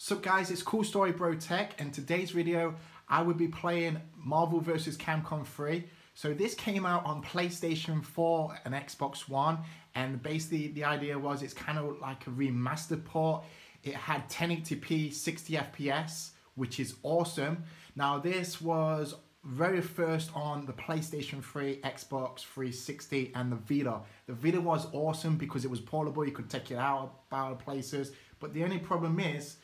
Sup guys, it's Cool Story Bro Tech, and today's video I will be playing Marvel vs. Capcom 3. So this came out on PlayStation 4 and Xbox One, and basically the idea was it's kind of like a remastered port. It had 1080p 60 FPS, which is awesome. Now this was very first on the PlayStation 3, Xbox 360 and the Vita. The Vita was awesome because it was portable, you could take it out about places, but the only problem is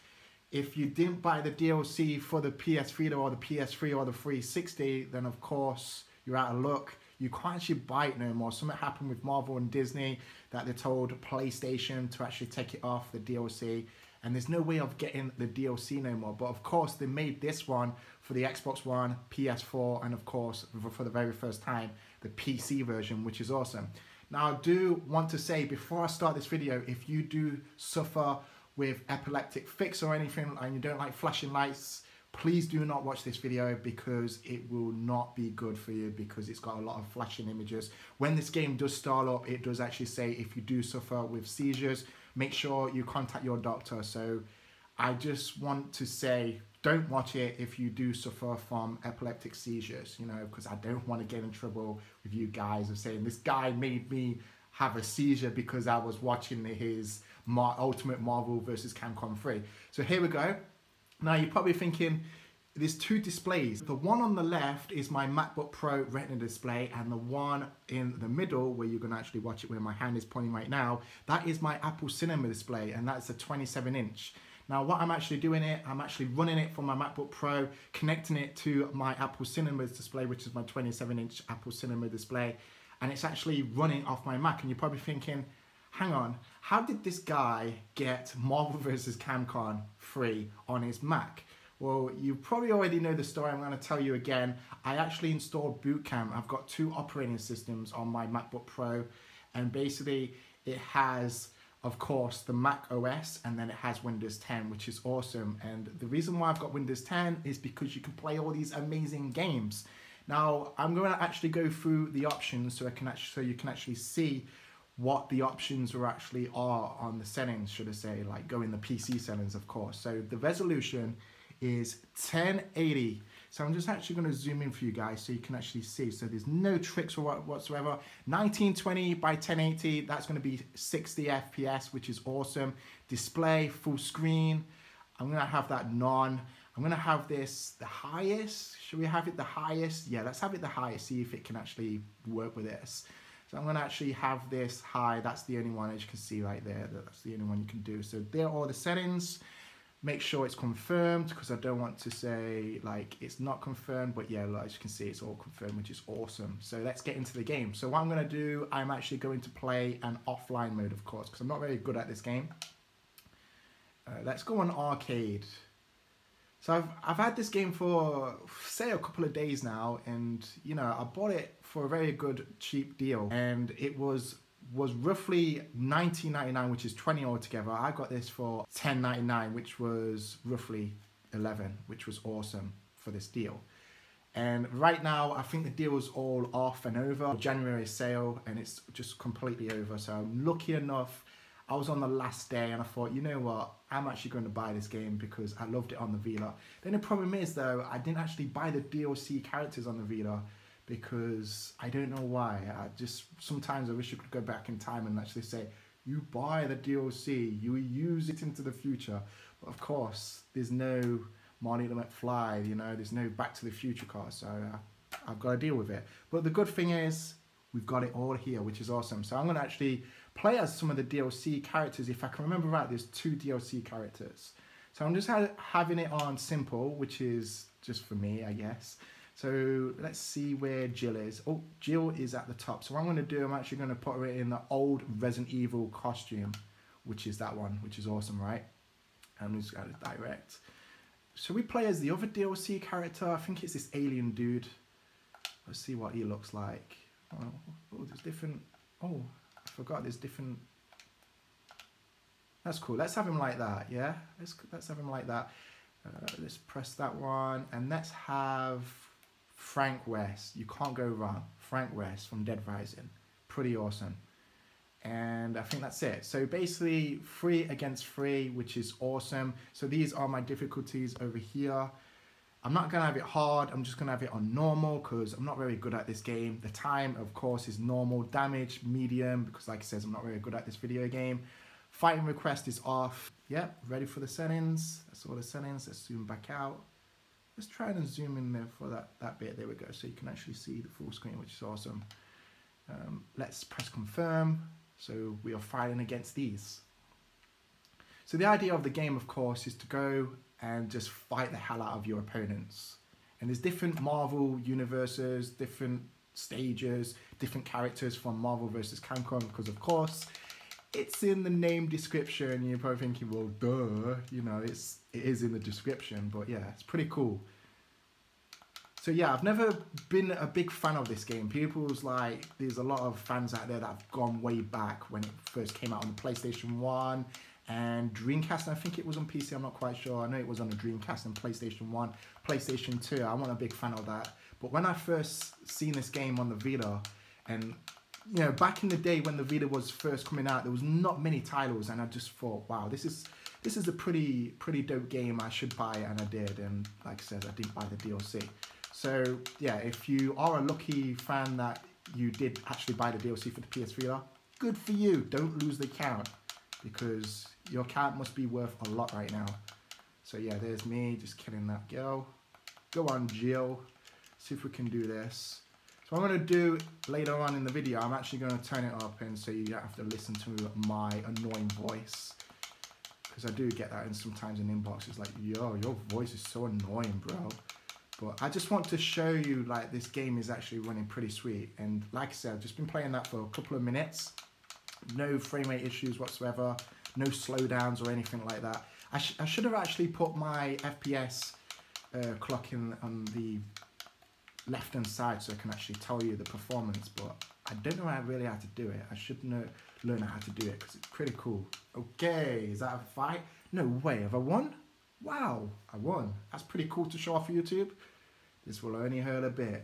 if you didn't buy the DLC for the PS Vita or the PS3 or the 360, then of course you're out of luck. You can't actually buy it no more. Something happened with Marvel and Disney that they told PlayStation to actually take it off the DLC, and there's no way of getting the DLC no more. But of course they made this one for the Xbox One, PS4, and of course for the very first time the PC version, which is awesome. Now I do want to say before I start this video, if you do suffer with epileptic fix or anything and you don't like flashing lights, please do not watch this video because it will not be good for you, because it's got a lot of flashing images. When this game does start up, it does actually say if you do suffer with seizures, make sure you contact your doctor. So I just want to say don't watch it if you do suffer from epileptic seizures, you know, because I don't want to get in trouble with you guys of saying this guy made me have a seizure because I was watching his Ultimate Marvel vs. Capcom 3. So here we go. Now you're probably thinking there's two displays. The one on the left is my MacBook Pro Retina display, and the one in the middle where you're going to actually watch it where my hand is pointing right now, that is my Apple Cinema display, and that's a 27-inch. Now what I'm actually doing I'm actually running it from my MacBook Pro, connecting it to my Apple Cinema display, which is my 27-inch Apple Cinema display, and it's actually running off my Mac. And you're probably thinking, hang on, how did this guy get Marvel vs. Capcom 3 on his Mac? Well, you probably already know the story. I'm going to tell you again. I actually installed Boot Camp. I've got two operating systems on my MacBook Pro, and basically it has, of course, the Mac OS, and then it has Windows 10, which is awesome. And the reason why I've got Windows 10 is because you can play all these amazing games. Now, I'm going to actually go through the options so you can actually see what the options actually are on the settings, should I say, like go in the PC settings, of course. So the resolution is 1080. So I'm just actually going to zoom in for you guys so you can actually see. So there's no tricks whatsoever. 1920 by 1080, that's going to be 60 FPS, which is awesome. Display, full screen. I'm going to have that none. I'm going to have this the highest. Should we have it the highest? Yeah, let's have it the highest, see if it can actually work with this. So I'm going to actually have this high. That's the only one, as you can see right there. That's the only one you can do. So there are all the settings. Make sure it's confirmed, because I don't want to say like it's not confirmed. But yeah, as you can see, it's all confirmed, which is awesome. So let's get into the game. So what I'm going to do, I'm actually going to play an offline mode, of course, because I'm not very good at this game. Let's go on arcade. So I've had this game for, say, a couple of days now, and you know, I bought it for a very good cheap deal, and it was roughly $19.99, which is 20 altogether. I got this for $10.99, which was roughly 11, which was awesome for this deal. And right now I think the deal is all off and over. January sale, and it's just completely over. So I'm lucky enough, I was on the last day and I thought, you know what, I'm actually going to buy this game because I loved it on the Vita. Then the problem is though, I didn't actually buy the DLC characters on the Vita because I don't know why. Sometimes I wish you could go back in time and actually say, you buy the DLC, you use it into the future. But of course, there's no Marty McFly, you know, there's no Back to the Future car, so I've got to deal with it. But the good thing is, we've got it all here, which is awesome. So I'm going to actually play as some of the DLC characters. If I can remember right, there's 2 DLC characters. So I'm just having it on simple, which is just for me, I guess. So let's see where Jill is. Oh, Jill is at the top. So what I'm going to do, I'm actually going to put her in the old Resident Evil costume, which is that one, which is awesome, right? I'm just going to direct. So we play as the other DLC character. I think it's this alien dude. Let's see what he looks like. Oh, there's different. Oh, I forgot there's different. That's cool. Let's have him like that. Yeah, let's have him like that. Let's press that one, and let's have Frank West. You can't go wrong. Frank West from Dead Rising. Pretty awesome. And I think that's it. So basically 3 against 3, which is awesome. So these are my difficulties over here. I'm not gonna have it hard, I'm just gonna have it on normal because I'm not very good at this game. The time, of course, is normal. Damage, medium, because like I said, I'm not very good at this video game. Fighting request is off. Yep, ready for the settings. That's all the settings. Let's zoom back out. Let's try and zoom in there for that bit. There we go. So you can actually see the full screen, which is awesome. Let's press confirm. So we are fighting against these. So the idea of the game, of course, is to go and just fight the hell out of your opponents. And there's different Marvel universes, different stages, different characters from Marvel versus Capcom, because of course, it's in the name description. You're probably thinking, well, duh, you know, it is in the description, but yeah, it's pretty cool. So yeah, I've never been a big fan of this game. People's like, there's a lot of fans out there that have gone way back when it first came out on the PlayStation 1 and Dreamcast. And I think it was on PC, I'm not quite sure. I know it was on the Dreamcast and PlayStation 1, PlayStation 2. I wasn't a big fan of that. But when I first seen this game on the Vita, and you know, back in the day when the Vita was first coming out, there was not many titles, and I just thought, wow, this is a pretty dope game. I should buy it, and I did. And like I said, I didn't buy the DLC. So yeah, if you are a lucky fan that you did actually buy the DLC for the PS Vita, good for you. Don't lose the count, because your count must be worth a lot right now. So yeah, there's me just killing that girl. Go on, Jill. See if we can do this. So what I'm going to do later on in the video, I'm actually going to turn it up, and so you don't have to listen to my annoying voice, because I do get that, and sometimes in inbox it's like, yo, your voice is so annoying, bro. But I just want to show you, like, this game is actually running pretty sweet. And like I said, I've just been playing that for a couple of minutes. No frame rate issues whatsoever. No slowdowns or anything like that. I should have actually put my FPS clock in on the left-hand side so I can actually tell you the performance. But I don't know really how to do it. I should learn how to do it, because it's pretty cool. Okay, is that a fight? No way, have I won? Wow, I won. That's pretty cool to show off for YouTube. This will only hurt a bit.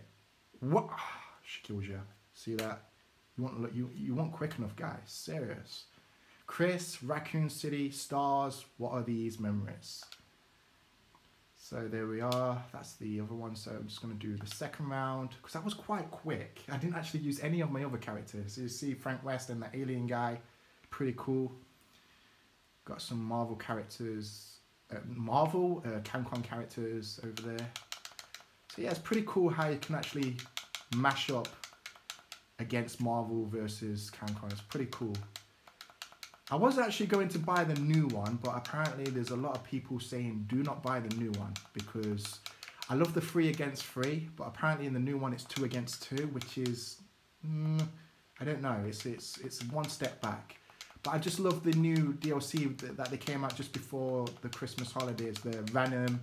What? She kills you. See that? You weren't quick enough, guys. Serious. Chris, Raccoon City, stars. What are these memories? So there we are. That's the other one. So I'm just going to do the second round, because that was quite quick. I didn't actually use any of my other characters. You see Frank West and the alien guy. Pretty cool. Got some Marvel characters. Capcom characters over there. So yeah, it's pretty cool how you can actually mash up against Marvel versus Capcom. It's pretty cool. I was actually going to buy the new one, but apparently there's a lot of people saying do not buy the new one, because I love the 3 against 3, but apparently in the new one it's 2 against 2, which is I don't know. It's one step back. But I just love the new DLC that they came out just before the Christmas holidays. The Venom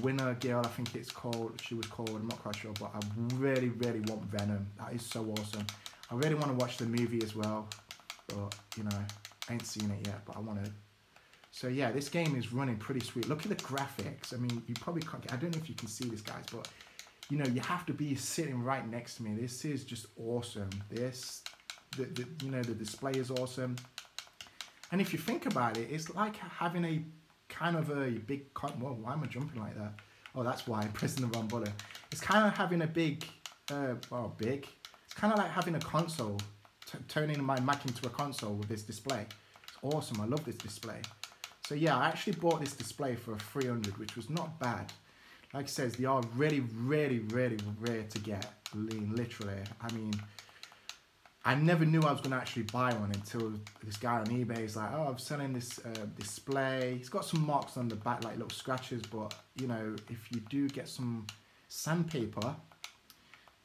Winner Girl, I think it's called. She was called. I'm not quite sure, but I really want Venom. That is so awesome. I really want to watch the movie as well, but you know, I ain't seen it yet. But I want to. So yeah, this game is running pretty sweet. Look at the graphics. I mean, you probably can't. I don't know if you can see this, guys, but you know, you have to be sitting right next to me. This is just awesome. You know, the display is awesome. And if you think about it, it's like having a kind of a big... Whoa, why am I jumping like that? Oh, that's why I'm pressing the wrong button. It's kind of having a big... It's kind of like having a console, turning my Mac into a console with this display. It's awesome. I love this display. So yeah, I actually bought this display for 300, which was not bad. Like I said, they are really rare to get, literally. I mean, I never knew I was going to actually buy one until this guy on eBay is like, oh, I'm selling this display. It's got some marks on the back, like little scratches, but, you know, if you do get some sandpaper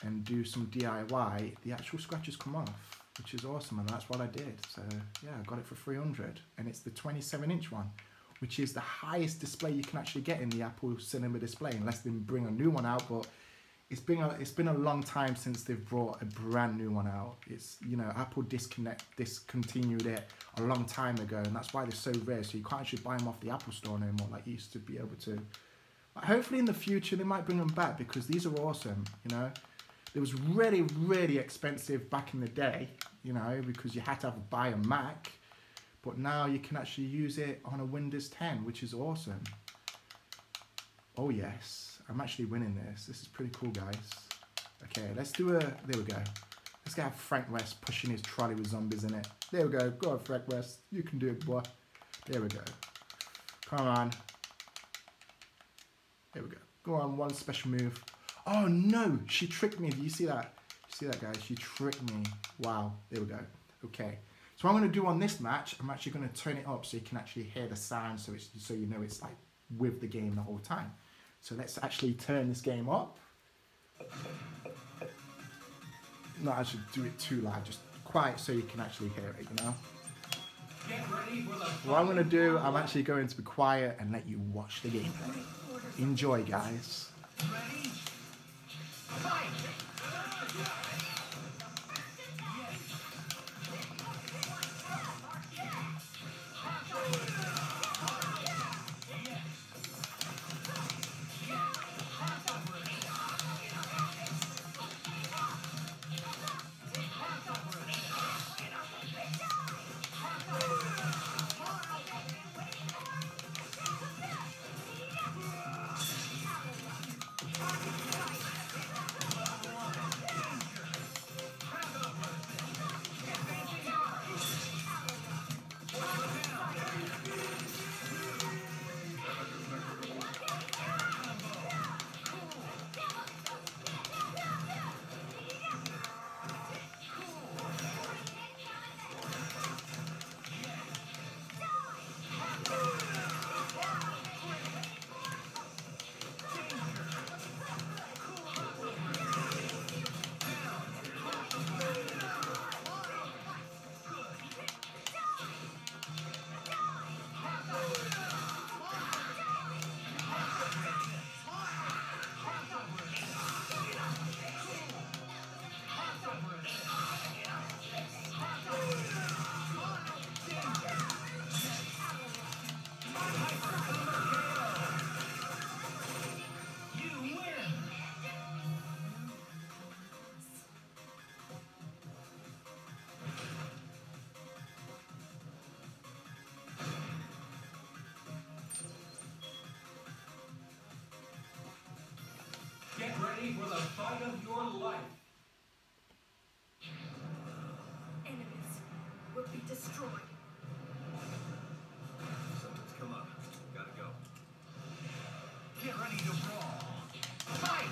and do some DIY, the actual scratches come off, which is awesome, and that's what I did. So, yeah, I got it for 300, and it's the 27-inch one, which is the highest display you can actually get in the Apple Cinema display, unless they bring a new one out, but it's been a long time since they've brought a brand new one out. It's, you know, Apple discontinued it a long time ago, and that's why they're so rare. So you can't actually buy them off the Apple Store no more like you used to be able to. But hopefully in the future they might bring them back, because these are awesome. You know, it was really expensive back in the day. you know, because you had to buy a Mac. But now you can actually use it on a Windows 10, which is awesome. Oh yes, I'm actually winning this. This is pretty cool, guys. Okay, let's do a, there we go. Let's get Frank West pushing his trolley with zombies in it. There we go. Go on, Frank West. You can do it, boy. There we go. Come on. There we go. Go on, one special move. Oh no, she tricked me. Do you see that? You see that, guys? She tricked me. Wow. There we go. Okay. So what I'm going to do on this match, I'm actually going to turn it up so you can actually hear the sound, so it's, so you know it's like with the game the whole time. So let's actually turn this game up. Not actually do it too loud, just quiet so you can actually hear it, you know. What I'm going to do, I'm actually going to be quiet and let you watch the gameplay. Enjoy, guys. Ready? Fight! Get ready for the fight of your life. Enemies will be destroyed. Something's come up. Gotta go. Get ready to brawl. Fight!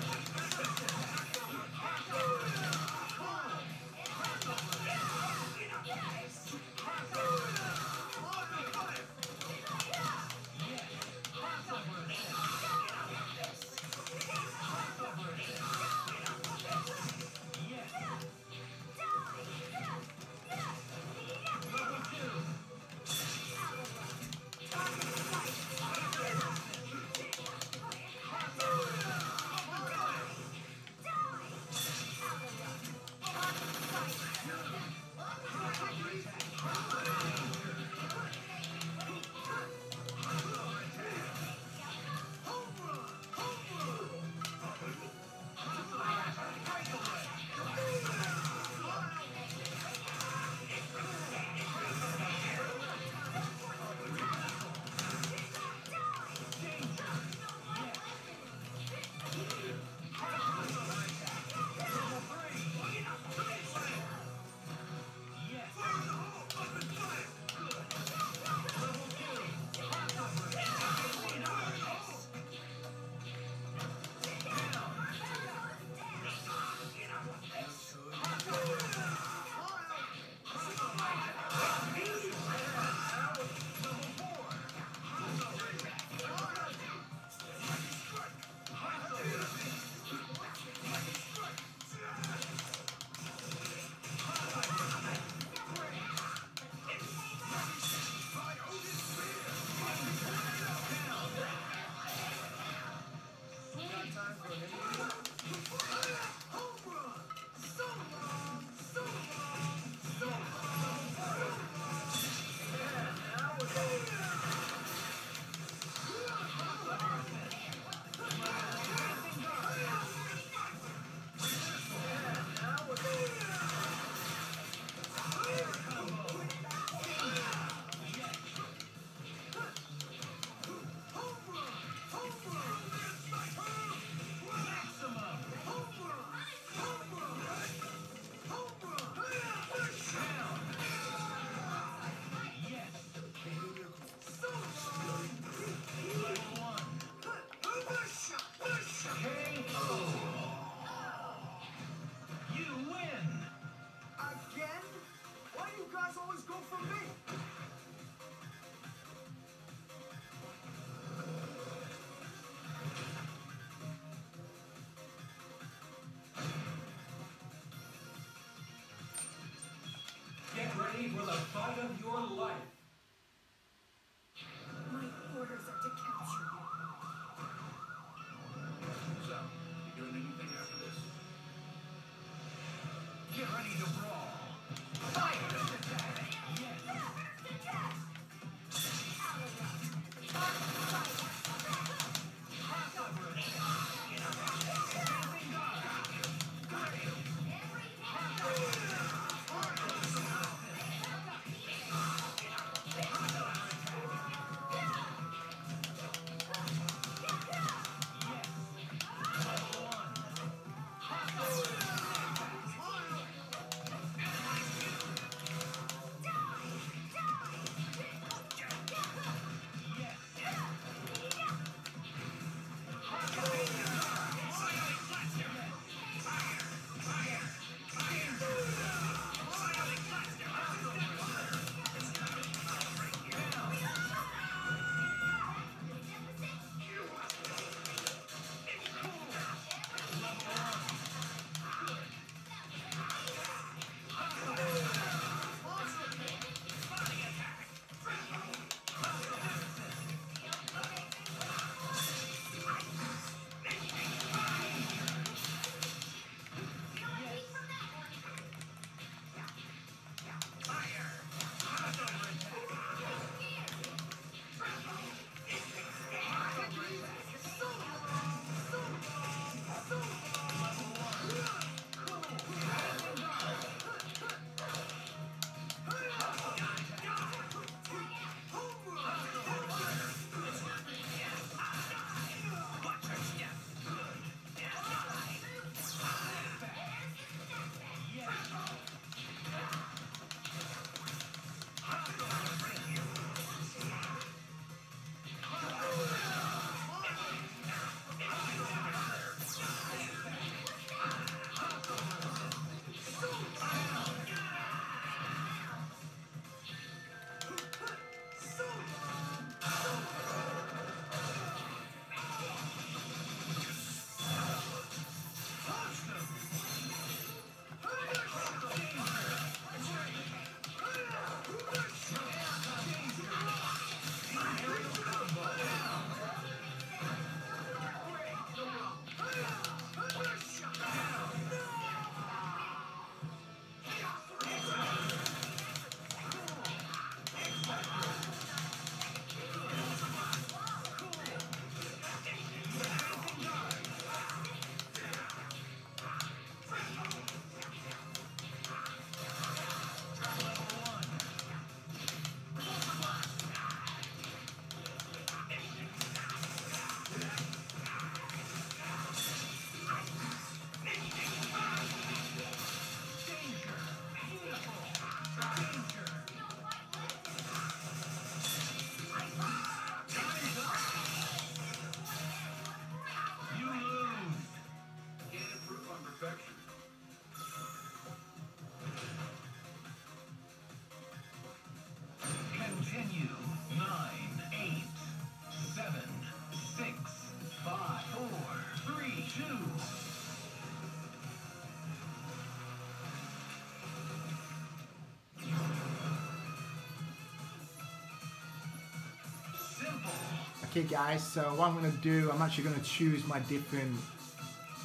Okay guys, so what I'm going to do, I'm actually going to choose my different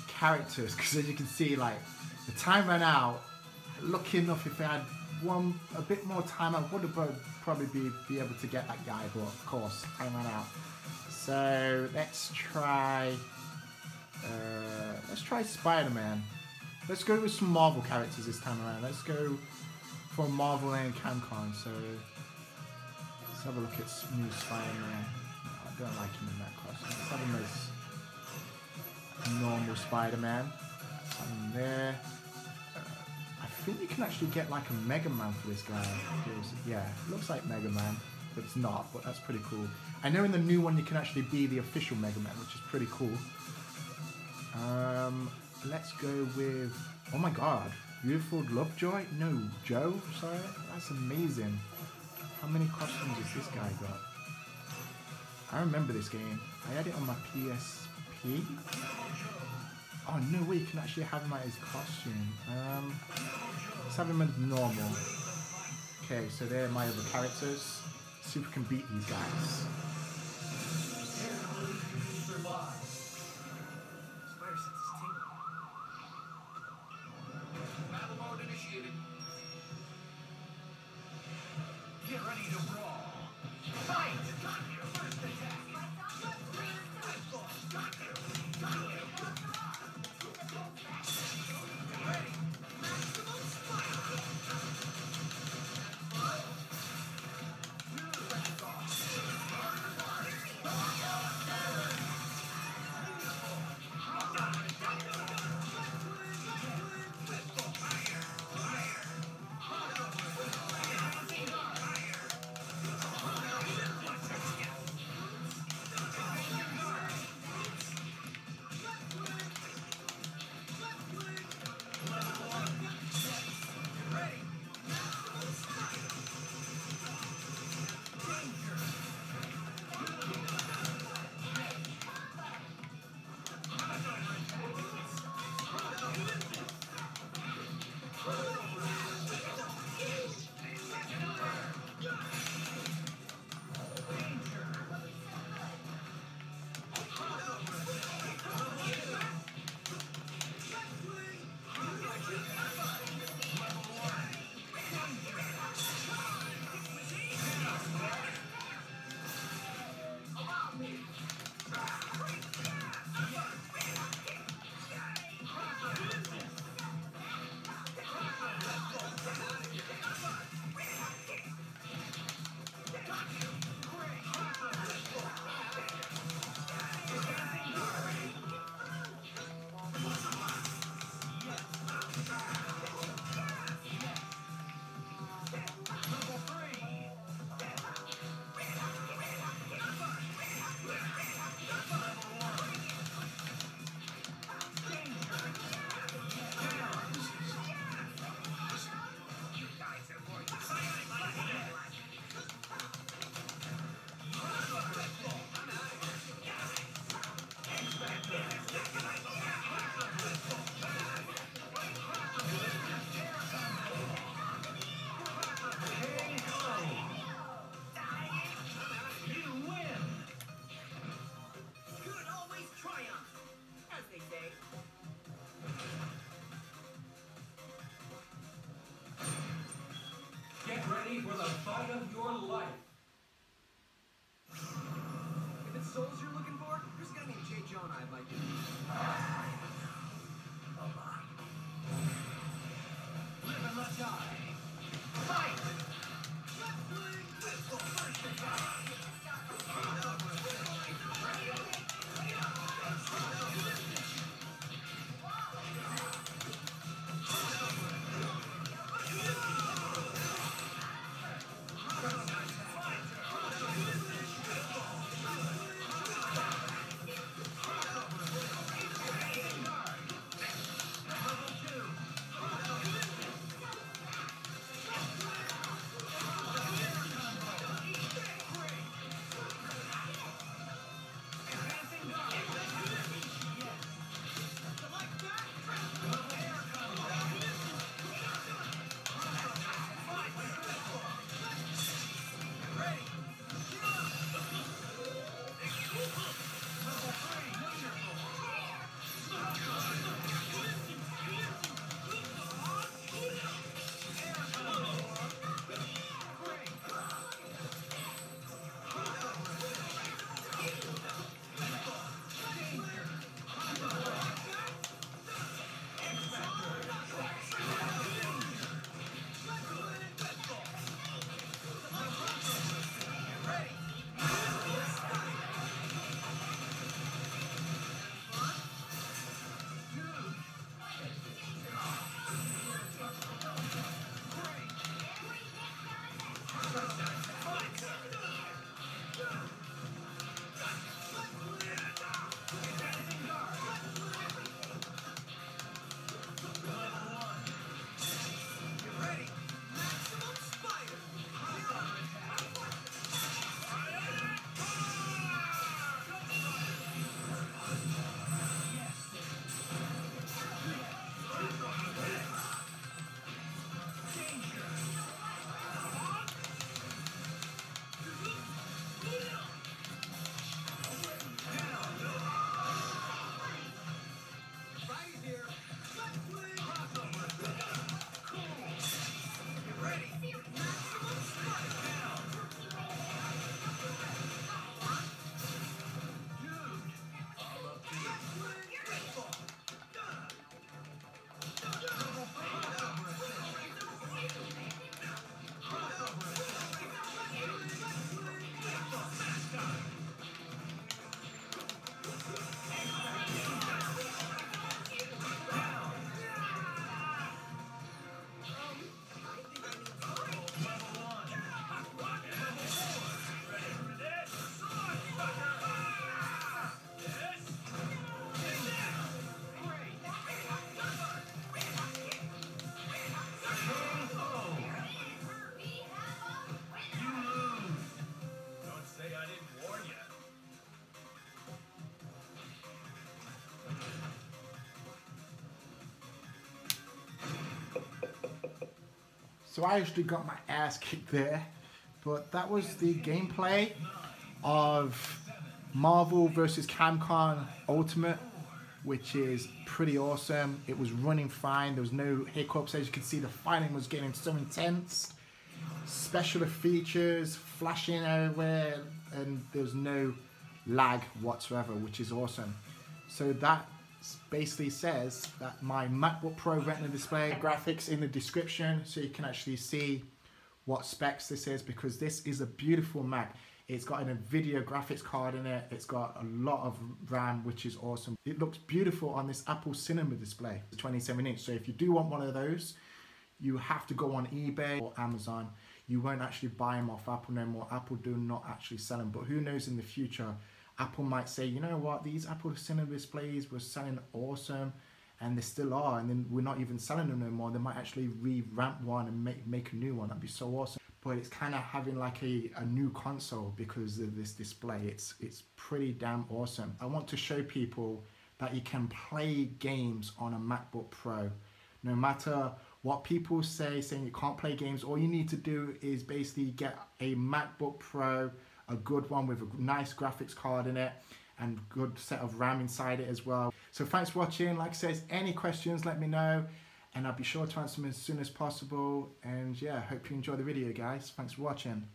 characters, because as you can see, like, the time ran out. Lucky enough, if I had a bit more time, I would have probably be able to get that guy, but of course, time ran out. So let's try Spider-Man. Let's go with some Marvel characters this time around. Let's go for Marvel and Capcom. So let's have a look at new Spider-Man. I don't like him in that costume. Let's have him as normal Spider-Man. And there. I think you can actually get like a Mega Man for this guy. Yeah, looks like Mega Man, but it's not. But that's pretty cool. I know in the new one you can actually be the official Mega Man, which is pretty cool. Let's go with, oh my god, Beautiful Lovejoy? No, Joe, sorry. That's amazing. How many costumes has this guy got? I remember this game. I had it on my PSP. Oh no way, you can actually have him at his costume. Let's have him as normal. Okay, so they're my other characters. Let's see if we can beat these guys. Get ready to brawl. Fight! Got you. First attack. Got you. Ready. Maximum spike. So I actually got my ass kicked there, but that was the gameplay of Marvel vs. Capcom Ultimate, which is pretty awesome. It was running fine, there was no hiccups. As you can see, the fighting was getting so intense. Special features, flashing everywhere, and there's no lag whatsoever, which is awesome. So that basically says that my MacBook Pro Retina display, graphics in the description so you can actually see what specs this is, because this is a beautiful Mac. It's got an NVIDIA graphics card in it. It's got a lot of RAM, which is awesome. It looks beautiful on this Apple Cinema display, the 27-inch. So if you do want one of those, you have to go on eBay or Amazon. You won't actually buy them off Apple no more. Apple do not actually sell them, but who knows, in the future, Apple might say, you know what, these Apple Cinema displays were selling awesome, and they still are, and then we're not even selling them no more. They might actually revamp one and make a new one. That'd be so awesome. But it's kind of having like a new console because of this display. It's pretty damn awesome. I want to show people that you can play games on a MacBook Pro. No matter what people say, saying you can't play games, all you need to do is basically get a MacBook Pro, a good one with a nice graphics card in it, and good set of RAM inside it as well. So thanks for watching. Like I said, any questions, let me know, and I'll be sure to answer them as soon as possible. And yeah, hope you enjoy the video, guys. Thanks for watching.